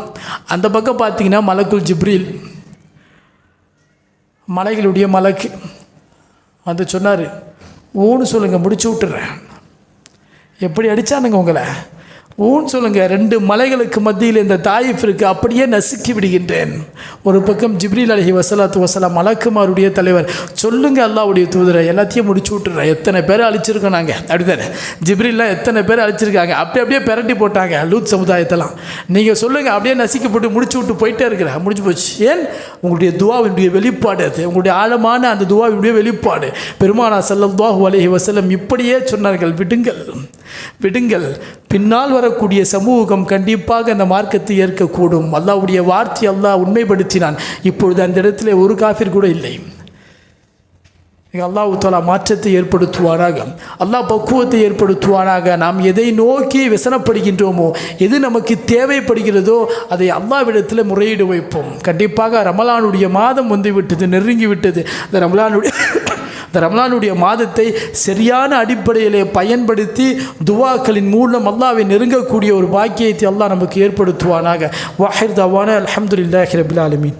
அந்த பக்கம் பார்த்தீங்கன்னா மலக்குல் ஜிப்ரீல், மலைகளுடைய மலக்கு வந்து சொன்னார், ஊன்னு சொல்லுங்கள், முடிச்சு விட்டுறேன். எப்படி அடித்தானுங்க உங்களை? ஊன்னு சொல்லுங்கள். 2 மலைகளுக்கு மத்தியில் இந்த தாயிஃப் இருக்கு, அப்படியே நசுக்கி விடுகின்றேன். ஒரு பக்கம் ஜிப்ரீல் அலைஹி வஸலாத்து வஸலாம் மலக்குமாருடைய தலைவர், சொல்லுங்கள் அல்லாஹ்வுடைய தூதரை, எல்லாத்தையும் முடிச்சு விட்டுறேன். எத்தனை பேரை அழிச்சிருக்கோம் நாங்கள், அப்படித்தானே? ஜிப்ரீல்லாம் எத்தனை பேரை அழிச்சிருக்காங்க, அப்படியே பிரட்டி போட்டாங்க லூத் சமுதாயத்தெல்லாம். நீங்கள் சொல்லுங்கள், அப்படியே நசுக்கி போட்டு முடிச்சு விட்டு போயிட்டே இருக்கிறேன். முடிச்சு போச்சு. ஏன்? உங்களுடைய துவாவினுடைய வெளிப்பாடு அது, உங்களுடைய ஆழமான அந்த துவாவினுடைய வெளிப்பாடு. பெருமானார் ஸல்லல்லாஹு அலைஹி வஸல்லம் இப்படியே சொன்னார்கள், விடுங்கள் விடுங்கள், பின்னால் வரக்கூடிய சமூகம் கண்டிப்பாக அந்த மார்க்கத்தை ஏற்கக்கூடும். அல்லாஹ்வுடைய வார்த்தை அல்லாஹ் உண்மைப்படுத்தினான். இப்பொழுது அந்த இடத்துல ஒரு காஃபிர் கூட இல்லை. அல்லாஹ் தஆலா மாற்றத்தை ஏற்படுத்துவானாக, அல்லாஹ் பக்குவத்தை ஏற்படுத்துவானாக. நாம் எதை நோக்கி விசனப்படுகின்றோமோ, எது நமக்கு தேவைப்படுகிறதோ அதை அல்லாஹ்விடத்தில் முறையீடு வைப்போம். கண்டிப்பாக ரமலானுடைய மாதம் வந்து விட்டது, நெருங்கி விட்டது. அந்த ரமலானுடைய மாதத்தை சரியான அடிப்படையிலே பயன்படுத்தி துவாக்களின் மூலம் அல்லாஹ்வை நெருங்கக்கூடிய ஒரு பாக்கியத்தை அல்லாஹ் நமக்கு ஏற்படுத்துவானாக. வாஹிர் தவானா அல்ஹம்துலில்லாஹி ரப்பில் ஆலமீன்.